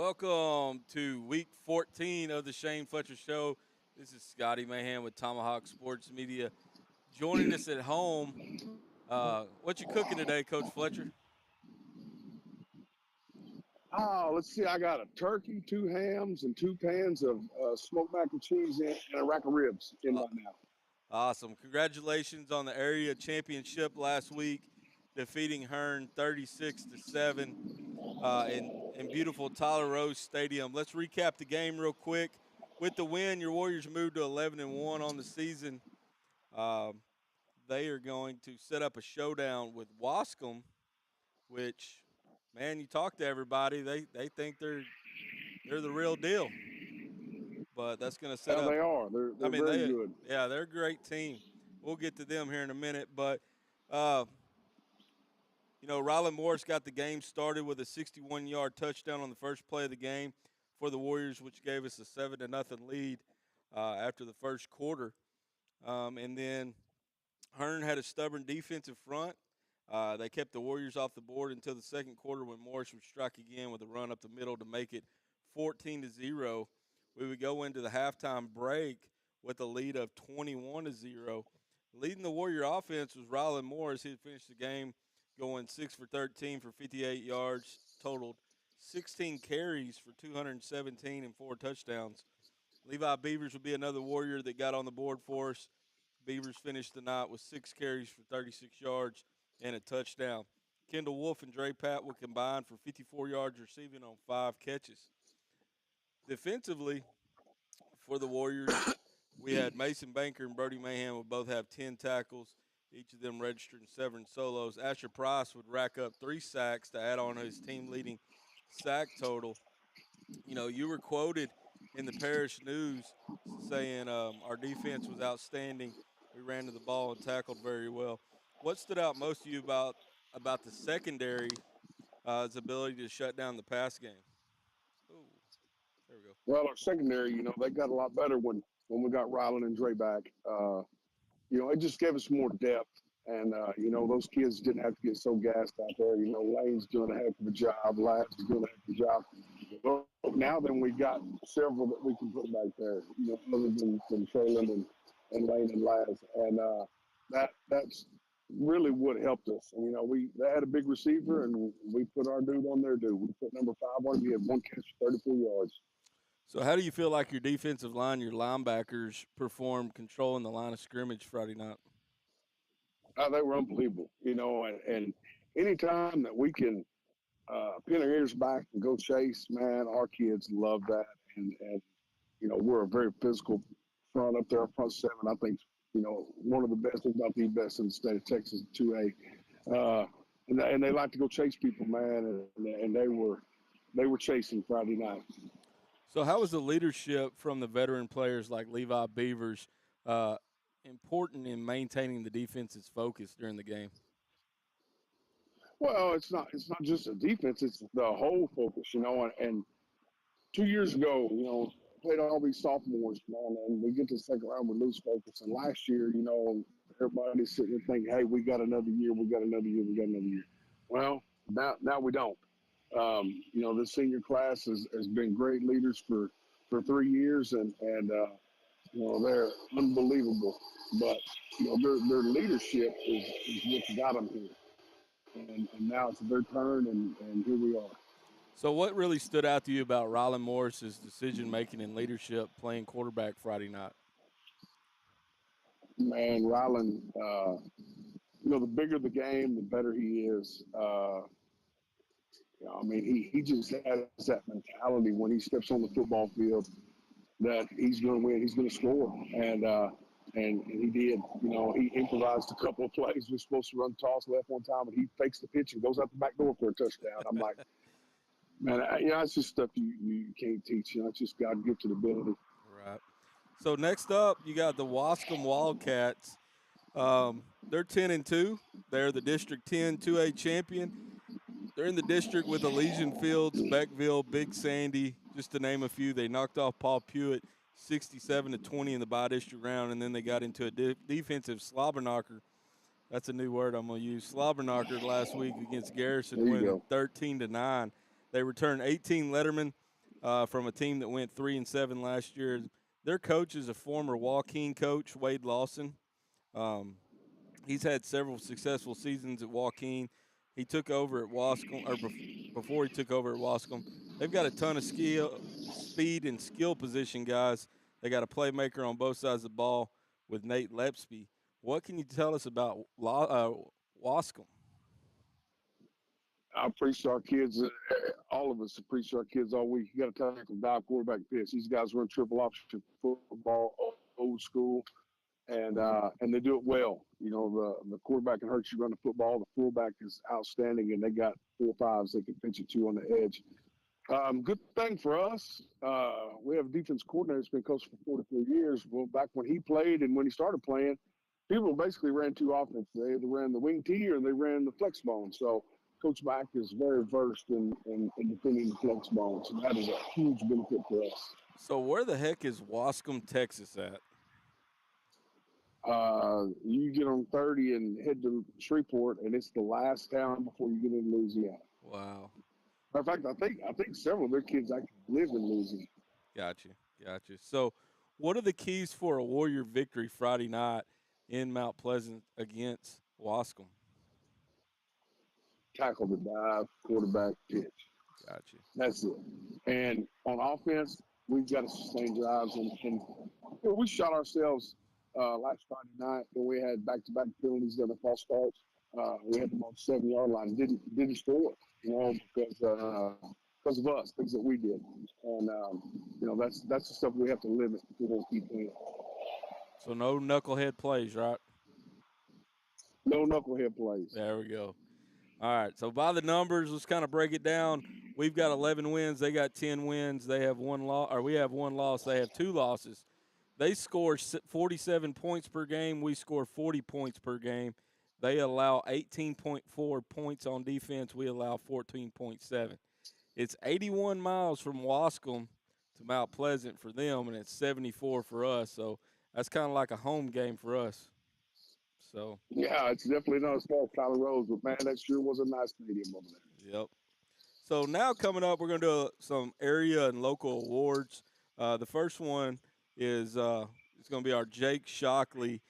Welcome to week 14 of the Shane Fletcher Show. This is Scotty Mahan with Tomahawk Sports Media. Joining us at home, what you cooking today, Coach Fletcher? Oh, let's see. I got a turkey, two hams, and two pans of smoked mac and cheese and a rack of ribs in Uh, right now. awesome. Congratulations on the area championship last week, defeating Hearne 36-7 in beautiful Tyler Rose Stadium. Let's recap the game real quick. With the win, your Warriors moved to 11-1 on the season. Um, they are going to set up a showdown with Waskom, which, man, you talk to everybody, they think they're the real deal. But that's going to set Hell, up. they are. I They're mean, very good. they're a great team. We'll get to them here in a minute, but uh, Rylan Morris got the game started with a 61-yard touchdown on the first play of the game for the Warriors, which gave us a 7-0 lead after the first quarter. And then Hearne had a stubborn defensive front. They kept the Warriors off the board until the second quarter when Morris would strike again with a run up the middle to make it 14-0. We would go into the halftime break with a lead of 21-0. Leading the Warrior offense was Rylan Morris. He had finished the game going 6 for 13 for 58 yards, totaled 16 carries for 217 and 4 touchdowns. Levi Beavers would be another Warrior that got on the board for us. Beavers finished the night with 6 carries for 36 yards and a touchdown. Kendall Wolf and Dre Pat would combine for 54 yards receiving on 5 catches. Defensively, for the Warriors, we had Mason Banker and Brody Mahan would both have 10 tackles, each of them registering 7 solos. Asher Price would rack up 3 sacks to add on his team leading sack total. You were quoted in the Parish News saying our defense was outstanding. We ran to the ball and tackled very well. What stood out most to you about the secondary, its ability to shut down the pass game? Oh, there we go. Well, our secondary, they got a lot better when we got Rylan and Dre back. It just gave us more depth. And, those kids didn't have to get so gassed out there. Lane's doing a heck of a job. Ladd's doing a heck of a job. Well, now then we got several that we can put back there, other than Traylon and Lane and Lads. And that's really what helped us. And, they had a big receiver, and we put our dude on their dude. We put number 5 on him. He had 1 catch for 34 yards. So, how do you feel like your defensive line, your linebackers, performed controlling the line of scrimmage Friday night? They were unbelievable, and anytime that we can pin our ears back and go chase, man, our kids love that. And we're a very physical front up there, front 7. I think, one of the best, if not the best in the state of Texas, 2A. And they like to go chase people, man, and they were chasing Friday night. So, how was the leadership from the veteran players like Levi Beavers uh, important in maintaining the defense's focus during the game? Well, it's not just the defense; it's the whole focus, And 2 years ago, played all these sophomores, man, and we get to the second round, we lose focus. And last year, everybody's sitting there thinking, "Hey, we got another year, we got another year, we got another year." Well, now we don't. The senior class has been great leaders for 3 years, and they're unbelievable. But their leadership is what got them here, and now it's their turn, and here we are. So, what really stood out to you about Rylan Morris's decision making and leadership playing quarterback Friday night? Man, Rylan, the bigger the game, the better he is. He just has that mentality when he steps on the football field that he's going to win, he's going to score, and he did. He improvised a couple of plays. We're supposed to run toss left one time, and he fakes the pitch and goes out the back door for a touchdown. I'm like, man, it's just stuff you can't teach. It's just God-gifted ability. Right. So, next up, you got the Waskom Wildcats. They're 10-2. They're the District 10 2A champion. They're in the district with Elysian Fields, Beckville, Big Sandy, just to name a few. They knocked off Paul Pewitt 67-20 in the bi-district round, and then they got into a defensive slobber knocker. That's a new word I'm going to use. Slobber knocker last week against Garrison, winning 13-9. They returned 18 Letterman from a team that went 3-7 last year. Their coach is a former Waskom coach, Wade Lawson. Um, he's had several successful seasons at Waskom. He took over at Waskom, or before he took over at Waskom. They've got a ton of speed, and skill position guys. They got a playmaker on both sides of the ball with Nate Lepsby. What can you tell us about Waskom? I preach to our kids, all of us preach to our kids all week. You got to tackle dive quarterback pitch. These guys run triple option football, old school, and they do it well. You know, the quarterback can hurt you run the football. The fullback is outstanding, and they got 4-5s they can pitch it to on the edge. Good thing for us, we have a defense coordinator that's been coaching for 43 years. Well, back when he played and when he started playing, people basically ran two offenses. They either ran the wing T or they ran the flex bone. So Coach Mack is very versed in defending the flex bone. So that is a huge benefit for us. So where the heck is Waskom, Texas at? You get on 30 and head to Shreveport, and it's the last town before you get into Louisiana. Wow. Matter of fact, I think several of their kids actually live in Louisiana. Gotcha. So, what are the keys for a Warrior victory Friday night in Mount Pleasant against Waskom? Tackle the dive, quarterback pitch. Gotcha. That's it. And on offense, we've got to sustain drives. And you know, we shot ourselves last Friday night when we had back-to-back penalties that were false starts. We had them on the 7-yard line. Didn't score, you know, because of us, things that we did. And, you know, that's the stuff we have to limit if we want to keep playing. So no knucklehead plays, right? No knucklehead plays. There we go. All right. So by the numbers, let's kind of break it down. We've got 11 wins. They got 10 wins. They have one loss, or we have one loss. They have 2 losses. They score 47 points per game. We score 40 points per game. They allow 18.4 points on defense. We allow 14.7. It's 81 miles from Waskom to Mount Pleasant for them, and it's 74 for us. So that's kind of like a home game for us. So yeah, it's definitely not as far as Tyler Rose, but man, that sure was a nice stadium over there. Yep. So now coming up, we're going to do some area and local awards. The first one is it's going to be our Jake Shockley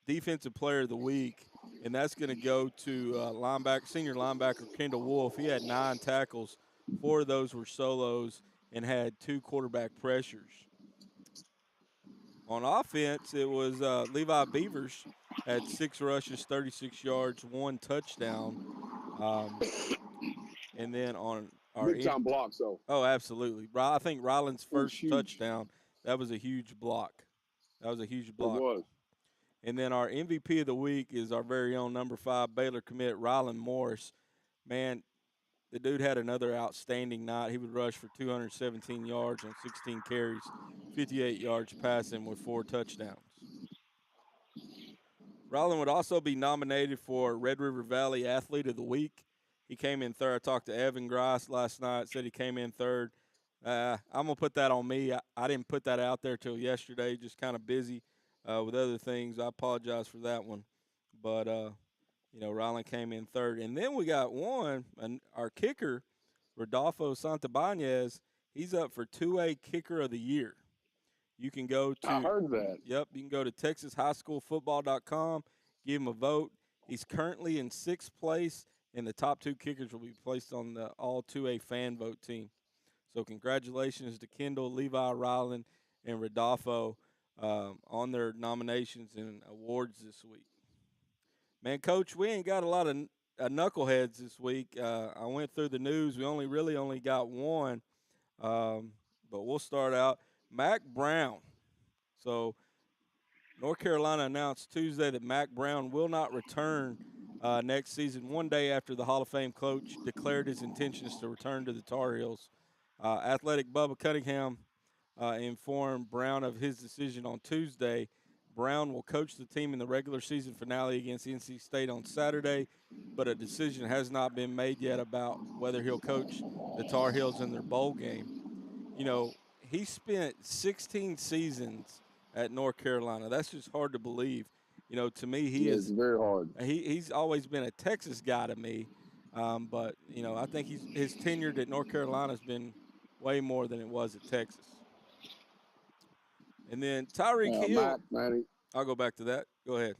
Defensive Player of the Week, and that's going to go to senior linebacker Kendall Wolf. He had 9 tackles. 4 of those were solos and had 2 quarterback pressures. On offense, it was Levi Beavers had 6 rushes, 36 yards, 1 touchdown. And then on our big time blocks, though. Oh, absolutely. I think Ryland's first touchdown, that was a huge block. It was. And then our MVP of the week is our very own number 5 Baylor commit, Ryland Morris. Man, the dude had another outstanding night. He would rush for 217 yards on 16 carries, 58 yards passing with 4 touchdowns. Ryland would also be nominated for Red River Valley Athlete of the Week. He came in third. I talked to Evan Grice last night, said he came in third. I'm going to put that on me. I didn't put that out there till yesterday, just kind of busy with other things. I apologize for that one. But, you know, Ryland came in third. And then we got our kicker, Rodolfo Santabanez. He's up for 2A Kicker of the Year. You can go to – I heard that. Yep, you can go to TexasHighSchoolFootball.com, give him a vote. He's currently in 6th place, and the top 2 kickers will be placed on the all-2A fan vote team. So congratulations to Kendall, Levi, Ryland, and Rodolfo on their nominations and awards this week. Man, Coach, we ain't got a lot of knuckleheads this week. I went through the news. We only got one, but we'll start out. Mack Brown. So North Carolina announced Tuesday that Mack Brown will not return next season, one day after the Hall of Fame coach declared his intentions to return to the Tar Heels. Athletic Bubba Cunningham informed Brown of his decision on Tuesday. Brown will coach the team in the regular season finale against NC State on Saturday, but a decision has not been made yet about whether he'll coach the Tar Heels in their bowl game. You know, he spent 16 seasons at North Carolina. That's just hard to believe. You know, to me, it's very hard. He's always been a Texas guy to me, but you know, I think his tenure at North Carolina has been way more than it was at Texas. And then Tyreek Hill, Mac, man, I'll go back to that. Go ahead.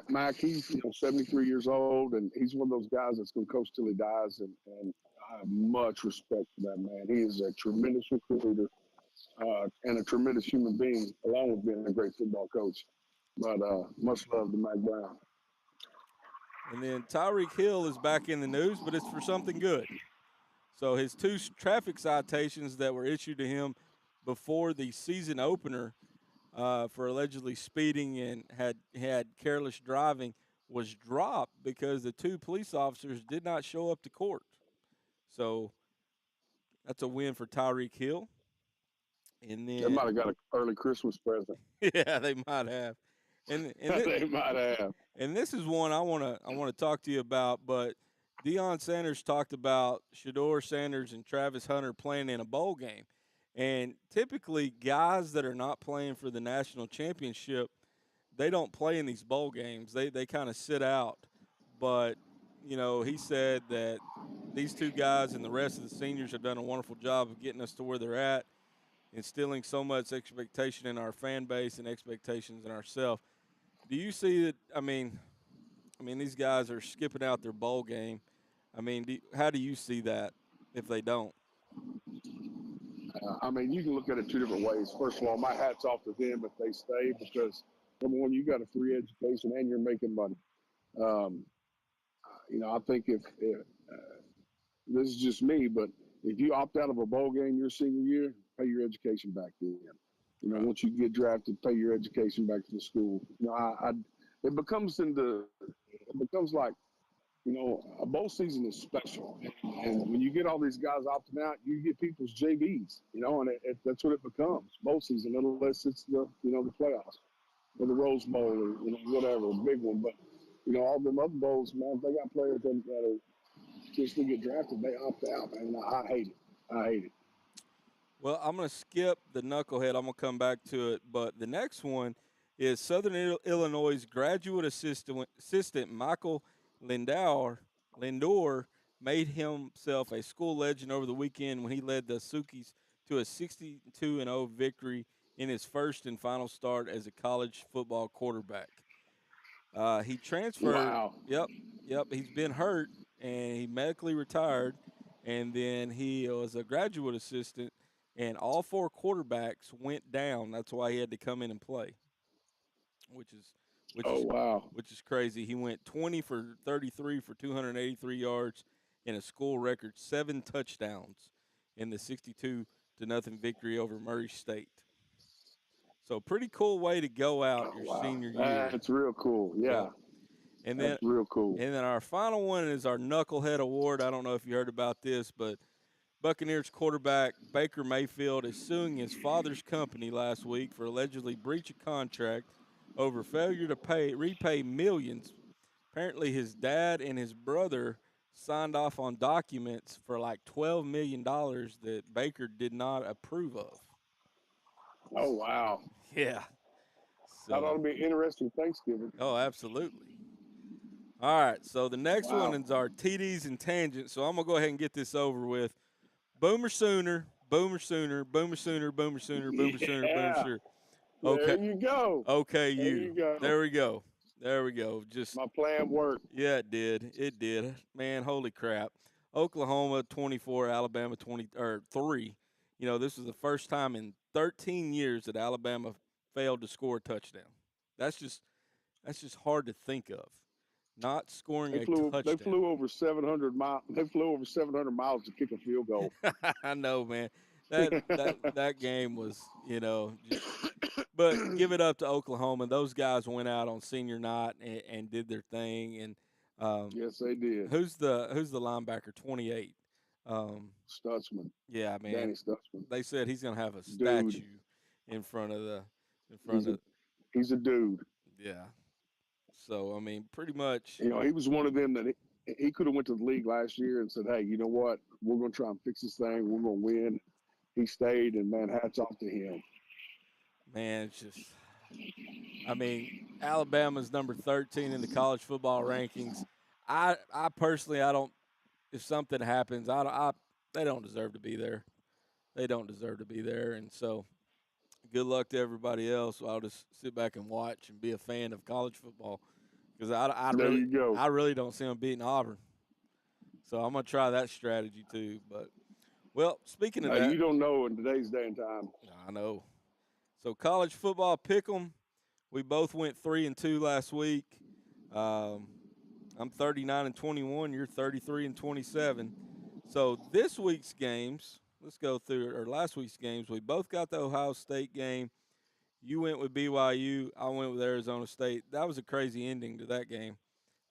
Mac, he's 73 years old, and he's one of those guys that's going to coach till he dies. And I have much respect for that man. He is a tremendous recruiter and a tremendous human being, along with being a great football coach. But much love to Mac Brown. And then Tyreek Hill is back in the news, but it's for something good. So his two traffic citations that were issued to him before the season opener for allegedly speeding and had careless driving was dropped because the two police officers did not show up to court. So that's a win for Tyreek Hill. And They might then have got an early Christmas present. yeah, they might have. And They might have. and this is one I wanna talk to you about. But Deion Sanders talked about Shador Sanders and Travis Hunter playing in a bowl game, and typically guys that are not playing for the national championship, they don't play in these bowl games. They kind of sit out. But he said that these two guys and the rest of the seniors have done a wonderful job of getting us to where they're at, instilling so much expectation in our fan base and expectations in ourselves. Do you see that? I mean, these guys are skipping out their bowl game. I mean, how do you see that if they don't? You can look at it two different ways. First of all, my hat's off to them if they stay because, number one, you got a free education and you're making money. Um, I think if this is just me, but if you opt out of a bowl game your senior year, pay your education back then. Right. Once you get drafted, pay your education back to the school. It becomes like, a bowl season is special. And when you get all these guys opting out, you get people's JVs, and that's what it becomes, bowl season, unless it's the playoffs or the Rose Bowl or, whatever, a big one. But, all them other bowls, man, they got players that are just to get drafted, they opt out, man. I hate it. I hate it. Well, I'm going to skip the knucklehead. I'm going to come back to it. But the next one is Southern Illinois graduate assistant Michael Lindor made himself a school legend over the weekend when he led the Sookies to a 62-0 victory in his first and final start as a college football quarterback. He transferred. Wow. Yep. He's been hurt and he medically retired, and then he was a graduate assistant. And all four quarterbacks went down. That's why he had to come in and play, which is Wow. which is crazy. He went 20 for 33 for 283 yards and a school record 7 touchdowns in the 62-0 victory over Murray State. So pretty cool way to go out your Wow. senior year. That's real cool. Yeah. And that's real cool. And then our final one is our Knucklehead Award. I don't know if you heard about this, but Buccaneers quarterback Baker Mayfield is suing his father's company last week for allegedly breach of contract over failure to repay millions. Apparently, his dad and his brother signed off on documents for like $12 million that Baker did not approve of. Oh, wow. Yeah. That ought to be interesting Thanksgiving. Oh, absolutely. All right, so the next one is our TDs and tangents. So I'm going to go ahead and get this over with. Boomer Sooner, Boomer Sooner, Boomer Sooner, Boomer Sooner, Boomer Sooner, Boomer Sooner. Okay. There you go. Okay, there you go. There we go. There we go. Just my plan worked. Yeah, it did. It did. Man, holy crap. Oklahoma 24, Alabama 3. This was the first time in 13 years that Alabama failed to score a touchdown. That's just hard to think of. Not scoring a touchdown. They flew over 700 miles. They flew over 700 miles to kick a field goal. I know, man. That game was, but give it up to Oklahoma. Those guys went out on senior night and did their thing. And yes, they did. Who's the linebacker? 28. Stutzman. Yeah, man. Danny Stutzman. They said he's gonna have a statue in front of He's a dude. Yeah. So pretty much. He was one of them that he could have went to the league last year and said, "Hey, you know what? We're going to try and fix this thing. We're going to win." He stayed, and man, hats off to him. Man, it's just. Alabama's number 13 in the college football rankings. I personally, I don't. If something happens, I they don't deserve to be there. They don't deserve to be there, and so good luck to everybody else. I'll just sit back and watch and be a fan of college football because There you go. I really don't see them beating Auburn. So I'm gonna try that strategy too. But well, speaking of Now, that, you don't know in today's day and time. I know. So college football pick'em. We both went 3-2 last week. Um, I'm 39-21. You're 33-27. So this week's games, let's go through it. Or last week's games, we both got the Ohio State game. You went with BYU. I went with Arizona State. That was a crazy ending to that game.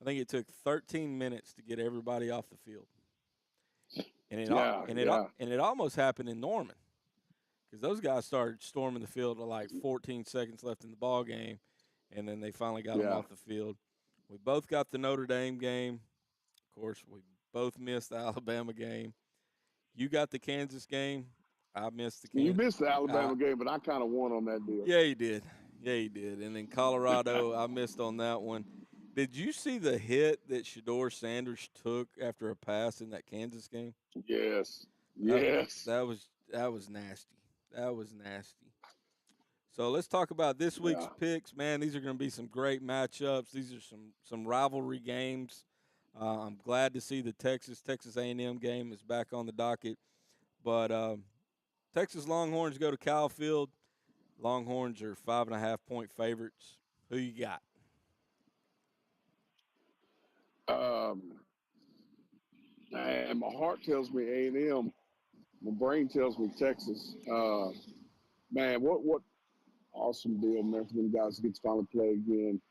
I think it took 13 minutes to get everybody off the field, and Yeah. it almost happened in Norman because those guys started storming the field with like 14 seconds left in the ball game, and then they finally got them off the field. We both got the Notre Dame game. Of course, we both missed the Alabama game. You got the Kansas game. I missed the Kansas. You missed the Alabama game, but I kind of won on that deal. Yeah, you did. Yeah, you did. And then Colorado, I missed on that one. Did you see the hit that Shador Sanders took after a pass in that Kansas game? Yes. That was nasty. That was nasty. So let's talk about this week's picks, man. These are going to be some great matchups. These are some rivalry games. I'm glad to see the Texas A&M game is back on the docket. But Texas Longhorns go to Kyle Field. Longhorns are 5.5-point favorites. Who you got? And my heart tells me A&M. My brain tells me Texas. Man, what awesome deal, man, for them guys to get to finally play again.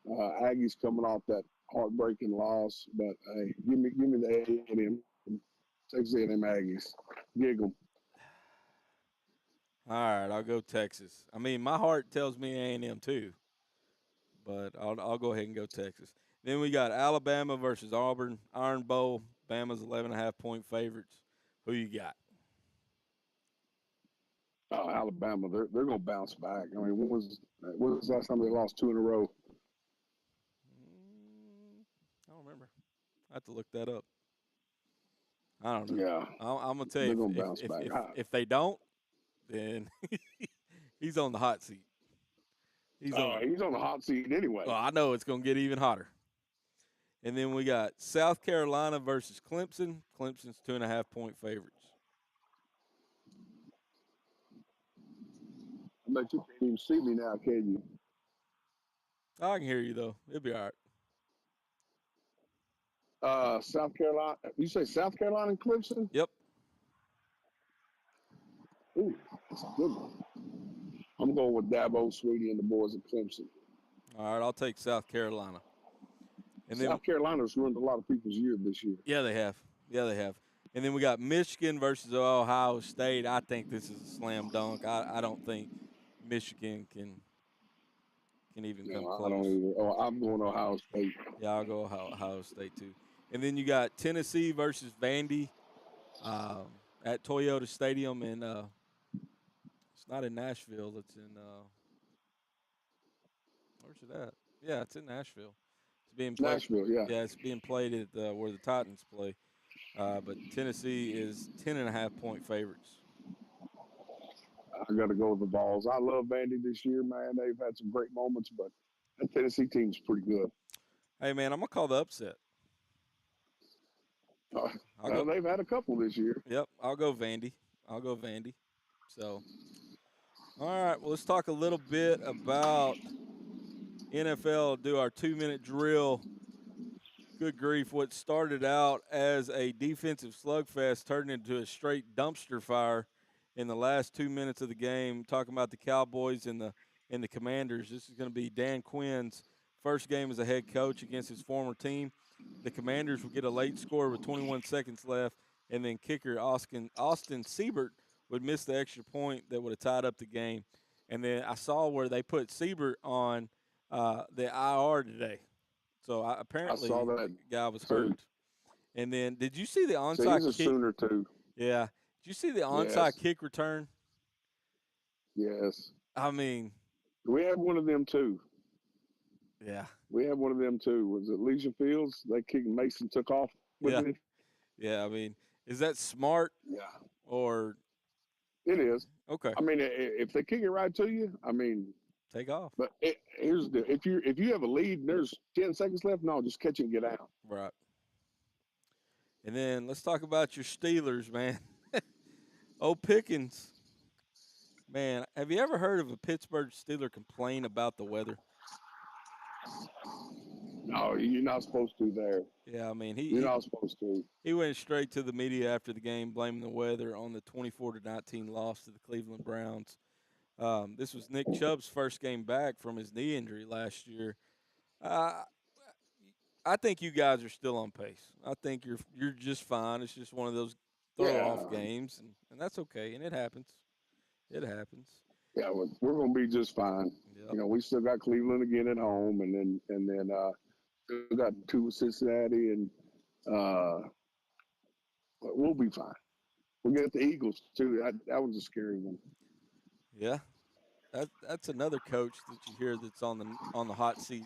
Aggies coming off that heartbreaking loss, but hey, give me the A&M, Texas A&M Aggies. Giggle. All right, I'll go Texas. I mean, my heart tells me A&M too, but I'll go ahead and go Texas. Then we got Alabama versus Auburn, Iron Bowl. Bama's 11.5-point favorites. Who you got? Alabama, they're going to bounce back. I mean, when was the last time they lost 2 in a row? I don't remember. I have to look that up. I don't know. Yeah, I'm gonna tell they're you going to bounce back. if they don't, then he's on the hot seat. He's on the hot seat anyway. Well, I know it's gonna get even hotter. And then we got South Carolina versus Clemson. Clemson's 2.5-point favorites. I bet you can't even see me now, can you? I can hear you though. It'll be all right. South Carolina. You say South Carolina and Clemson? Yep. Ooh, that's a good one. I'm going with Dabo, Sweetie, and the boys at Clemson. All right, I'll take South Carolina. And South Carolina's ruined a lot of people's year this year. Yeah, they have. And then we got Michigan versus Ohio State. I think this is a slam dunk. I don't think Michigan can even come close. I don't either. I'm going Ohio State. Yeah, I'll go Ohio State too. And then you got Tennessee versus Vandy at Toyota Stadium in it's not in Nashville. It's in where's it at? Yeah, it's in Nashville. It's being played. Nashville, yeah. Yeah, it's being played at where the Titans play. But Tennessee is 10.5-point favorites. I got to go with the Vols. I love Vandy this year, man. They've had some great moments, but that Tennessee team's pretty good. Hey, man, I'm going to call the upset. They've had a couple this year. Yep, I'll go Vandy. So, all right, well, let's talk a little bit about NFL. Do our 2-minute drill. Good grief, what started out as a defensive slugfest turned into a straight dumpster fire in the last 2 minutes of the game. Talking about the Cowboys and the Commanders. This is going to be Dan Quinn's first game as a head coach against his former team. The Commanders would get a late score with 21 seconds left, and then kicker Austin Siebert would miss the extra point that would have tied up the game. And then I saw where they put Siebert on the IR today. So apparently the guy was hurt. And then did you see the onside kick? Sooner too. Yeah. Did you see the onside kick return? Yes. I mean. We had one of them too. Yeah. We had one of them too. Was it Legion Fields? They kicked Mason took off with it. Yeah, I mean, Is that smart Yeah, or it is. okay? I mean, if they kick it right to you, I mean, Take off. but here's the if you have a lead and there's 10 seconds left, no, just catch it and get out. Right. And then let's talk about your Steelers, man. Oh, Pickens. Man, have you ever heard of a Pittsburgh Steeler complain about the weather? No, you're not supposed to there. Yeah, I mean You're not supposed to. he went straight to the media after the game, blaming the weather on the 24-19 loss to the Cleveland Browns. This was Nick Chubb's first game back from his knee injury last year. Uh, I think you guys are still on pace. I think you're just fine. It's just one of those throw off Yeah, games, and that's okay. And it happens. It happens. yeah, we're gonna be just fine. Yep. You know, we still got Cleveland again at home, and then still got two with Cincinnati, and uh, we'll be fine. We got the Eagles too. That was a scary one. Yeah. That's another coach that you hear that's on the hot seat.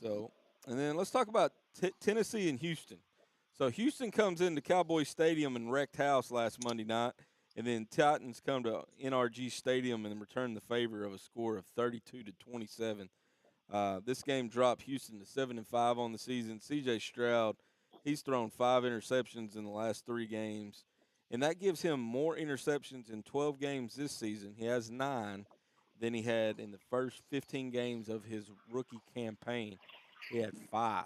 So, and then let's talk about Tennessee and Houston. So Houston comes into Cowboy Stadium and wrecked house last Monday night, and then Titans come to NRG Stadium and return the favor of a score of 32-27. This game dropped Houston to 7-5 on the season. C.J. Stroud, he's thrown 5 interceptions in the last 3 games, and that gives him more interceptions in 12 games this season. He has 9 than he had in the first 15 games of his rookie campaign. He had 5.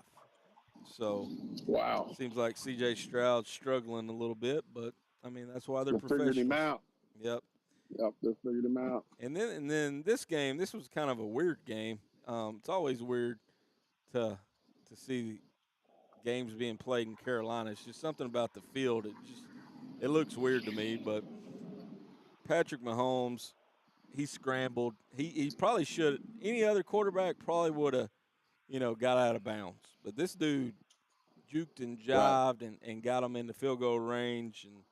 So Wow, seems like C.J. Stroud's struggling a little bit, but I mean that's why they're they figured him professionals. out. Yep. Yep, they figured him out. And then this game, this was kind of a weird game. It's always weird to see games being played in Carolina. It's just something about the field. It looks weird to me. But Patrick Mahomes, he scrambled. He probably should. Any other quarterback probably would have got out of bounds. But this dude juked and Right. jived and got him in the field goal range. And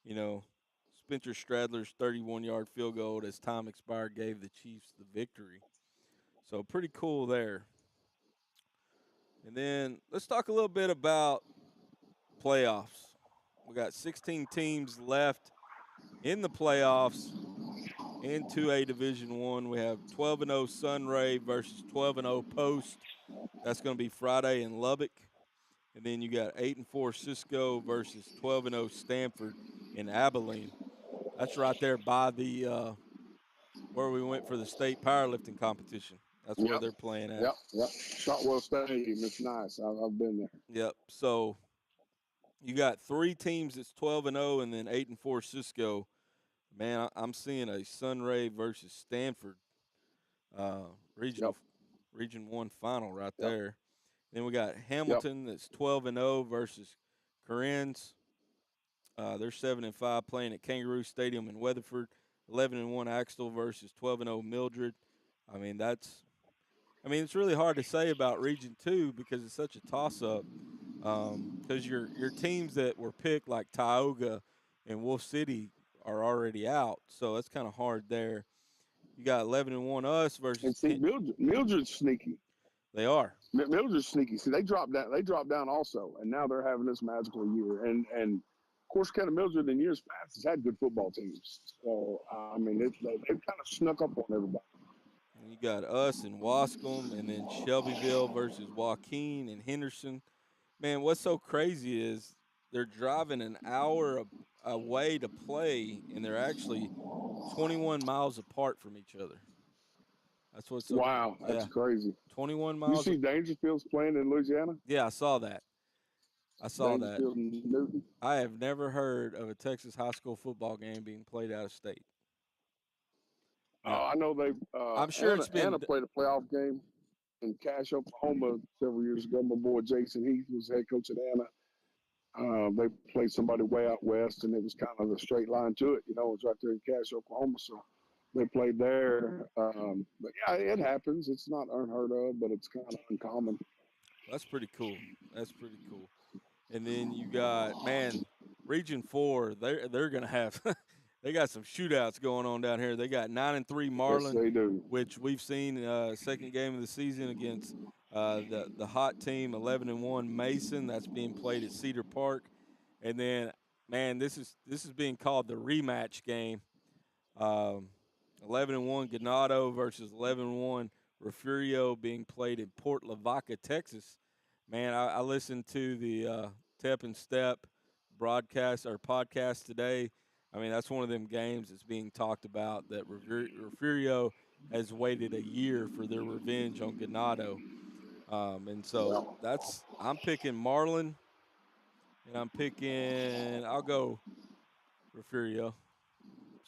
you know, Spencer Stradler's 31-yard field goal as time expired gave the Chiefs the victory. So pretty cool there. And then let's talk a little bit about playoffs. We got 16 teams left in the playoffs in 2A Division 1. We have 12-0 Sunray versus 12-0 Post. That's going to be Friday in Lubbock. And then you got 8-4 Cisco versus 12-0 Stanford in Abilene. That's right there by the where we went for the state powerlifting competition. That's where Yep. they're playing at. Yep. Shotwell Stadium. It's nice. I've been there. Yep. So you got 3 teams that's 12-0, and then 8-4 Cisco. Man, I'm seeing a Sunray versus Stanford regional Yep. Region 1 final right Yep. there. Then we got Yep. Hamilton that's 12-0 versus Corinne's. They're 7-5 playing at Kangaroo Stadium in Weatherford. 11-1 Axtell versus 12-0 Mildred. I mean, it's really hard to say about Region 2 because it's such a toss-up. Because your teams that were picked like Tioga and Wolf City are already out, so that's kind of hard there. You got 11-1 us versus And see, Mildred's sneaky. they are. Mildred's sneaky. See, they dropped down. They dropped down also, and now they're having this magical year. And of course, kind of Mildred in years past has had good football teams. So I mean, they've kind of snuck up on everybody. And you got us and Waskom, and then Shelbyville versus Joaquin and Henderson. Man, what's so crazy is they're driving an hour away to play, and they're actually 21 miles apart from each other. That's what's so Wow, that's yeah, crazy. 21 You miles. see Dangerfield's playing in Louisiana? Yeah, I saw that. I saw that. Dangerfield and Newton. I have never heard of a Texas high school football game being played out of state. Now, I know they. I'm sure it's Anna been played a playoff game in Cache, Oklahoma, several years ago. My boy Jason Heath was head coach at Anna. They played somebody way out west, and it was kind of a straight line to it. You know, it was right there in Cache, Oklahoma. So they played there. But yeah, it happens. It's not unheard of, but it's kind of uncommon. that's pretty cool. That's pretty cool. And then you got Region 4. They're gonna have they got some shootouts going on down here. They got 9-3 Yes, Marlin, they do. which we've seen second game of the season against the hot team 11-1 Mason. That's being played at Cedar Park. And then, man, this is being called the rematch game. Um, 11-1 Ganado versus 11-1 Refugio being played in Port Lavaca, Texas. Man, I listened to the Tep and Step broadcast or podcast today. I mean, that's one of them games that's being talked about that Refugio has waited a year for their revenge on Ganado. And so Yeah. I'm picking Marlin, and I'll go Refugio.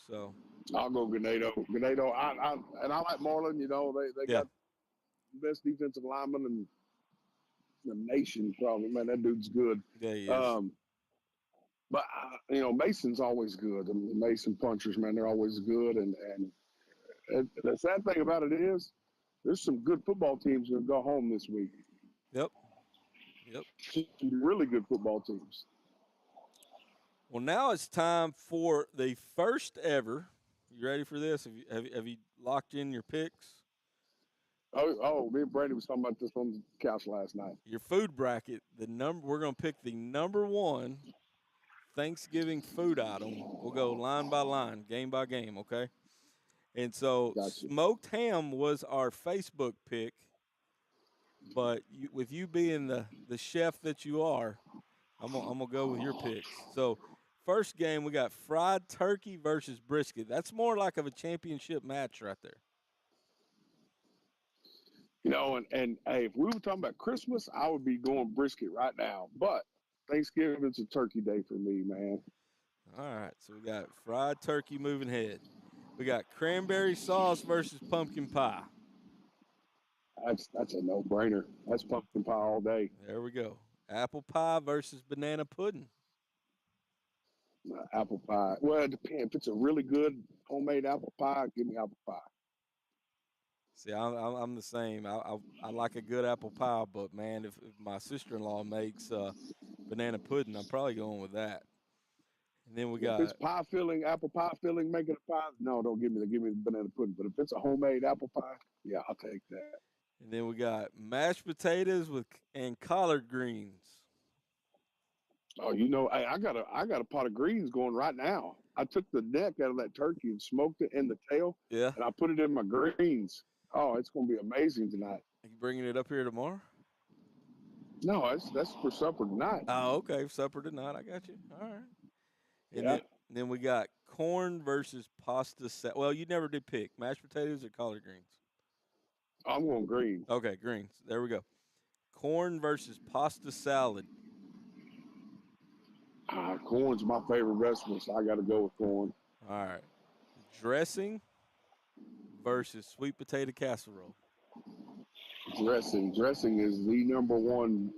So, I'll go Ganado. Ganado. I like Marlin. You know, they yeah, got the best defensive lineman in the nation. Probably, man. That dude's good. yeah, he is. Um, but you know, Mason's always good. I mean, Mason punchers, man, they're always good. And the sad thing about it is, there's some good football teams that go home this week. Yep, yep. Some really good football teams. Well, now it's time for the first ever. You ready for this? Have you locked in your picks? Me and Brady was talking about this on the couch last night. Your food bracket. We're going to pick the number one Thanksgiving food item. We'll go line by line, game by game. Okay. And so Gotcha. smoked ham was our Facebook pick, but with you being the chef that you are, I'm gonna go with your picks. So first game we got fried turkey versus brisket. That's more like of a championship match right there. You know, and hey, if we were talking about Christmas, I would be going brisket right now. But Thanksgiving's a turkey day for me, man. All right, so we got fried turkey moving ahead. We got cranberry sauce versus pumpkin pie. That's a no brainer. That's pumpkin pie all day. There we go. Apple pie versus banana pudding. Apple pie. Well, it depends. If it's a really good homemade apple pie, give me apple pie. See, I'm the same. I like a good apple pie, but man, if my sister-in-law makes banana pudding, I'm probably going with that. And then we If it's got pie filling, apple pie filling, making a pie, no, don't give me the banana pudding. But if it's a homemade apple pie, yeah, I'll take that. mashed potatoes and collard greens. Oh, you know, I got a pot of greens going right now. I took the neck out of that turkey and smoked it in the tail, Yeah, and I put it in my greens. Oh, it's gonna be amazing tonight. you bringing it up here tomorrow? No, that's for supper tonight. Oh, okay. Supper tonight. I got you. All right. And Yeah, then we got corn versus pasta. Well, you never did pick mashed potatoes or collard greens. I'm going greens. Okay, greens. There we go. Corn versus pasta salad. Corn's my favorite recipe, so I got to go with corn. All right. Dressing versus sweet potato casserole. Dressing is the number one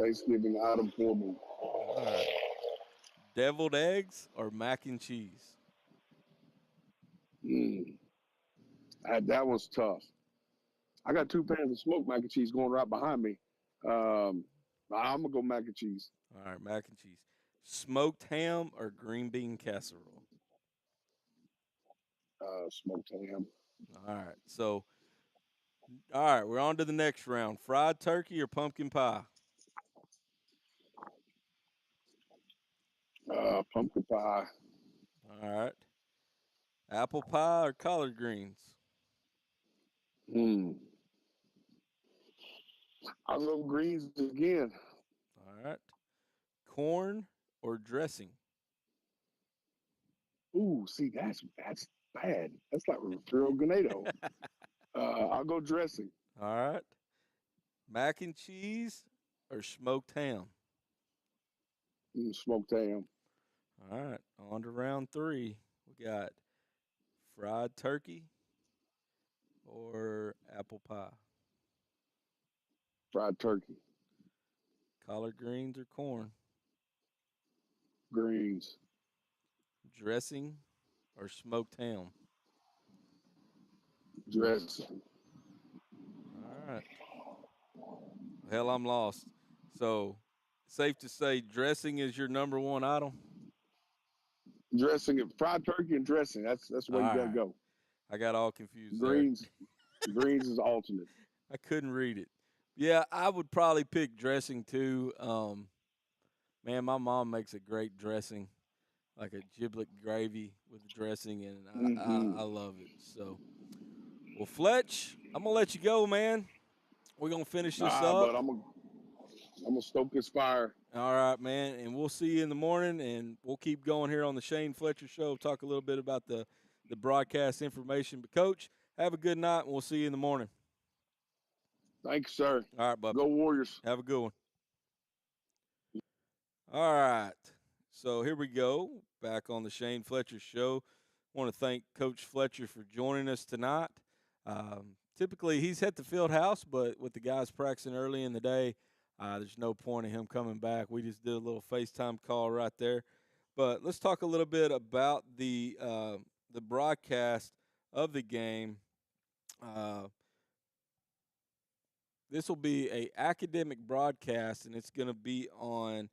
Thanksgiving item for me. All right. Deviled eggs or mac and cheese. Mm, that one's tough. I got 2 pans of smoked mac and cheese going right behind me. Um, I'm gonna go mac and cheese. All right, mac and cheese. Smoked ham or green bean casserole. Smoked ham. All right. So, all right, we're on to the next round. Fried turkey or pumpkin pie. Pumpkin pie. All right. Apple pie or collard greens. Mm. I'll go greens again. All right. Corn or dressing. Ooh, see, that's bad. That's like real Ganado. I'll go dressing. All right. Mac and cheese or smoked ham. Smoked ham. All right. On to round three. We got fried turkey or apple pie. Fried turkey. Collard greens or corn. Greens. Dressing or smoked ham. Dressing. All right. Hell, I'm lost. So, safe to say, dressing is your number one item. Dressing. Fried turkey and dressing. That's the All way you got to right. go. I got all confused there. Greens. Greens is alternate. I couldn't read it. Yeah, I would probably pick dressing too. Man, my mom makes a great dressing, like a giblet gravy with the dressing, and I Mm-hmm. love it. So, well, Fletch, I'm gonna let you go, man. We're gonna finish this But up. I'm gonna stoke this fire. All right, man, and we'll see you in the morning, and we'll keep going here on the Shane Fletcher Show. Talk a little bit about the broadcast information. But, Coach, have a good night, and we'll see you in the morning. Thanks, sir. All right, bub. Go Warriors. Have a good one. All right. So here we go, back on the Shane Fletcher Show. I want to thank Coach Fletcher for joining us tonight. Typically, he's at the field house, but with the guys practicing early in the day, there's no point in him coming back. We just did a little FaceTime call right there. But let's talk a little bit about the broadcast of the game. Uh, this will be a academic broadcast, and it's going to be on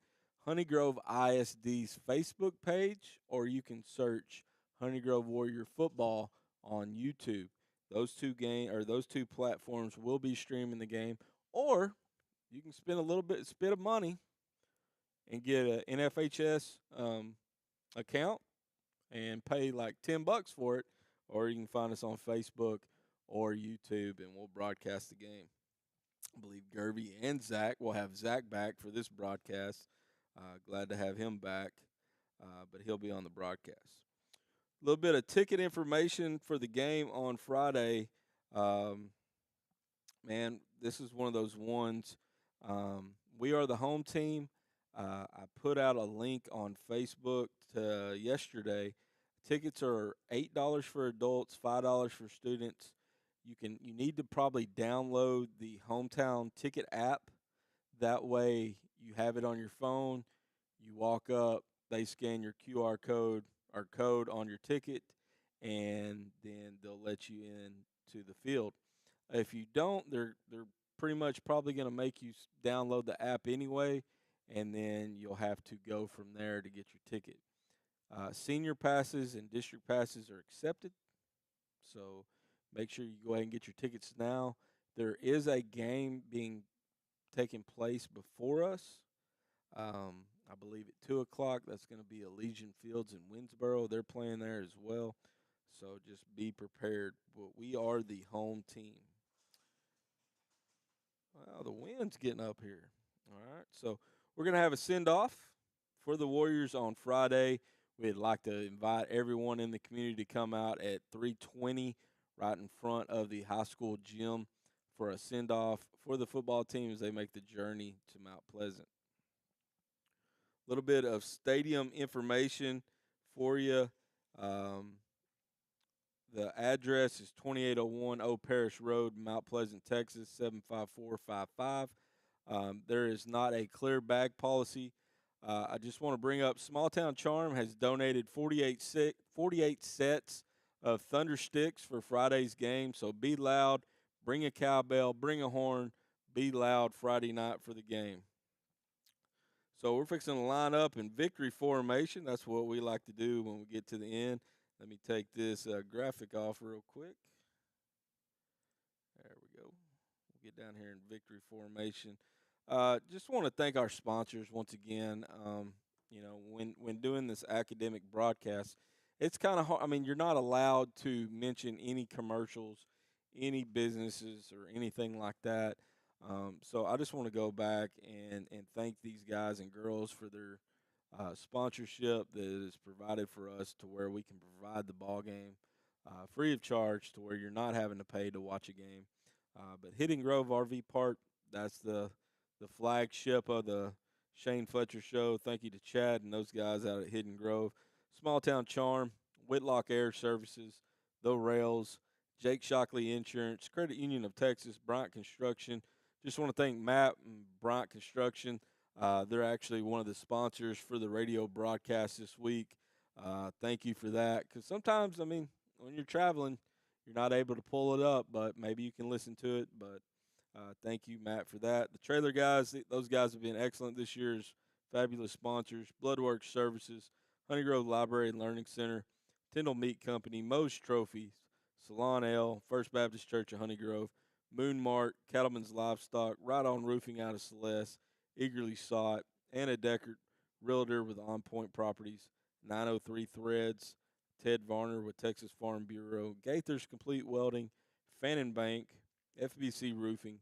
Honey Grove ISD's Facebook page, or you can search Honey Grove Warrior Football on YouTube. Those two platforms will be streaming the game, or you can spend a little bit of money and get an NFHS account and pay like $10 for it, or you can find us on Facebook or YouTube, and we'll broadcast the game. I believe Gerby and Zach. We'll have Zach back for this broadcast. Glad to have him back, but he'll be on the broadcast. A little bit of ticket information for the game on Friday. Um, Man, this is one of those ones. We are the home team. I put out a link on Facebook yesterday. Tickets are $8 for adults, $5 for students. You need to probably download the hometown ticket app. That way you have it on your phone. You walk up, they scan your QR code or code on your ticket, and then they'll let you in to the field. If you don't, they're pretty much probably going to make you download the app anyway, and then you'll have to go from there to get your ticket. Senior passes and district passes are accepted, so make sure you go ahead and get your tickets now. There is a game being taking place before us. I believe at 2 o'clock. That's going to be Elysian Fields in Winsboro. They're playing there as well, so just be prepared. But we are the home team. Wow, the wind's getting up here. All right, so we're going to have a send-off for the Warriors on Friday. We'd like to invite everyone in the community to come out at 3:20 right in front of the high school gym for a send-off for the football team as they make the journey to Mount Pleasant. A little bit of stadium information for you. Um, the address is 2801 Old Parish Road, Mount Pleasant, Texas, 75455. There is not a clear bag policy. I just want to bring up Small Town Charm has donated 48 sets of Thunder Sticks for Friday's game. So be loud, bring a cowbell, bring a horn, be loud Friday night for the game. So we're fixing to line up in victory formation. That's what we like to do when we get to the end. Let me take this graphic off real quick. There we go. We'll get down here in victory formation. Just want to thank our sponsors once again. When doing this academic broadcast, it's kind of hard. I mean, you're not allowed to mention any commercials, any businesses, or anything like that. So I just want to go back and thank these guys and girls for their sponsorship that is provided for us to where we can provide the ball game free of charge to where you're not having to pay to watch a game. But Hidden Grove RV Park, that's the flagship of the Shane Fletcher Show. Thank you to Chad and those guys out at Hidden Grove. Small Town Charm, Whitlock Air Services, The Rails, Jake Shockley Insurance, Credit Union of Texas, Bryant Construction. Just want to thank Matt and Bryant Construction. They're actually one of the sponsors for the radio broadcast this week. Thank you for that. Because sometimes, I mean, when you're traveling, you're not able to pull it up, but maybe you can listen to it. But thank you, Matt, for that. The trailer guys, those guys have been excellent this year as fabulous sponsors. Bloodworks Services, Honey Grove Library and Learning Center, Tyndall Meat Company, Moe's Trophies, Salon Ale, First Baptist Church of Honey Grove, Moon Mart, Cattleman's Livestock, Right On Roofing out of Celeste, Eagerly Sought, Anna Deckert, realtor with On Point Properties, 903 Threads, Ted Varner with Texas Farm Bureau, Gaither's Complete Welding, Fannin Bank, FBC Roofing,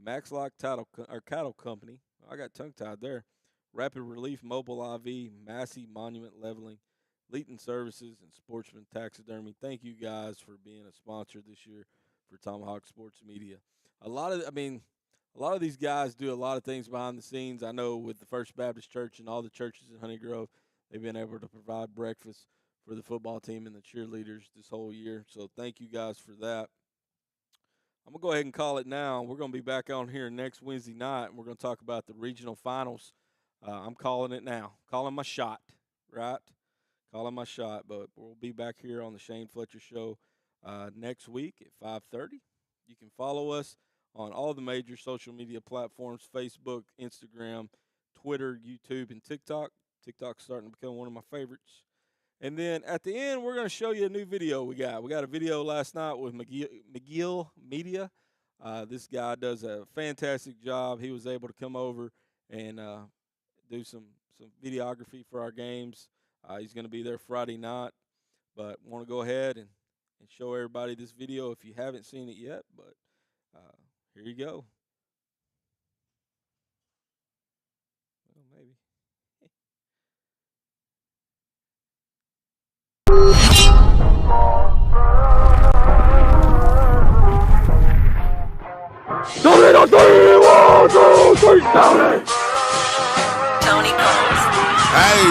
Maxlock Cattle Company. I got tongue-tied there. Rapid Relief Mobile IV, Massey Monument Leveling, Leeton Services, and Sportsman Taxidermy. Thank you guys for being a sponsor this year for Tomahawk Sports Media. A lot of these guys do a lot of things behind the scenes. I know with the First Baptist Church and all the churches in Honey Grove, they've been able to provide breakfast for the football team and the cheerleaders this whole year. So thank you guys for that. I'm going to go ahead and call it now. We're going to be back on here next Wednesday night, and we're going to talk about the regional finals. I'm calling it now. Calling my shot, right? Calling my shot. But we'll be back here on the Shane Fletcher Show next week at 5:30. You can follow us on all the major social media platforms: Facebook, Instagram, Twitter, YouTube, and TikTok. TikTok's starting to become one of my favorites. And then at the end, we're going to show you a new video we got. We got a video last night with McGill Media. This guy does a fantastic job. He was able to come over and do some videography for our games. He's going to be there Friday night. But want to go ahead and show everybody this video if you haven't seen it yet. But here you go. Well, maybe. Tony Combs. Hey,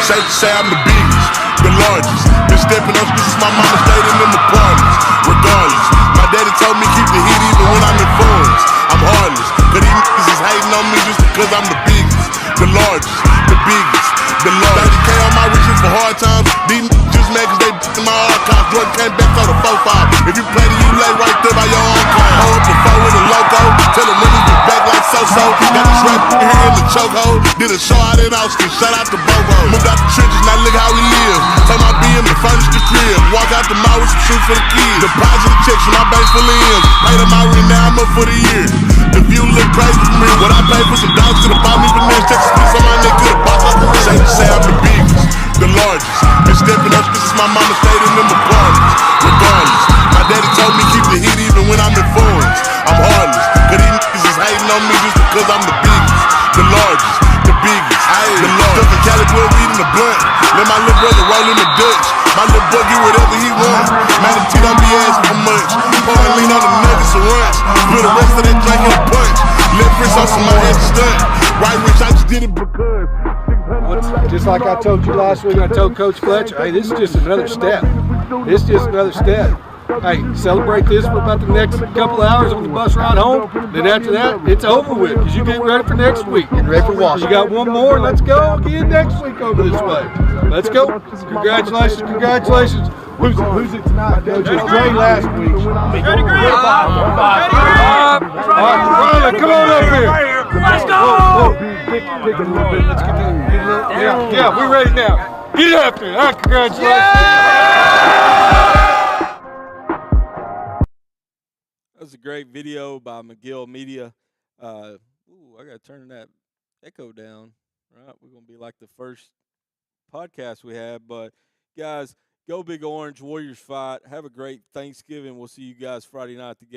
safe to say I'm the biggest, the largest. Been stepping up, this is my mama stayed in them apartments. Regardless, my daddy told me keep the heat even when I'm in foreigns. I'm heartless, cause these niggas is hating on me just because I'm the biggest, the largest, the biggest, the largest. 30K on my riches for hard times. These niggas just mad cause they in my archives. Jordan came back on the 4-5. If you play then you lay right there by your own claim. Hold up the 4 in the loco, tell them women get back like so-so. Got this rap here in the chokehold. Did a show out in Austin, shout out to Bobo. Moved out the trenches, now look how we live. Turn my BM to furnish the crib. Walk out the mall with some shoes for the kids. Deposit the checks from my bank full of M's. Paid them my rent, now I'm up for the year. The view look crazy for me. What I pay for some dogs to the bought me finesse. Check the splits on my neck to the box. Safe to say I'm the biggest, the largest. Been stepping up, this is my mama stayed in them apartments. Regardless, my daddy told me keep the heat even when I'm in foreigns. I'm heartless, cause these niggas is hating on me just because I'm the biggest, the largest, the biggest, the largest. Stuffing Cali boy weed in the blunt. Let my little brother roll in the Dutch. My little boy get whatever he wants. Man, the T don't be asking for much. Pour and lean on the nuggets and runs. Split the rest of that drink in a punch. Left wrist on some my head stunt. Right wrist, I just did it because. Just like I told you last week, I told Coach Fletcher, hey, this is just another step. It's just another step. Hey, celebrate this for about the next couple of hours on the bus ride home. Then after that, it's over with because you get ready for next week. Get ready for Waskom. You got one more. Let's go again next week over this way. Let's go. Congratulations, congratulations. Who's it tonight? No, just Dre last week. Ready, Green? All right, come on up here. Let's go! Pick a little bit. Let's get that. Yeah, we're ready now. Get after it. All right, congratulations. That was a great video by McGill Media. I got to turn that echo down. Right, we're going to be like the first podcast we had. But, guys, go Big Orange, Warriors fight. Have a great Thanksgiving. We'll see you guys Friday night at the game.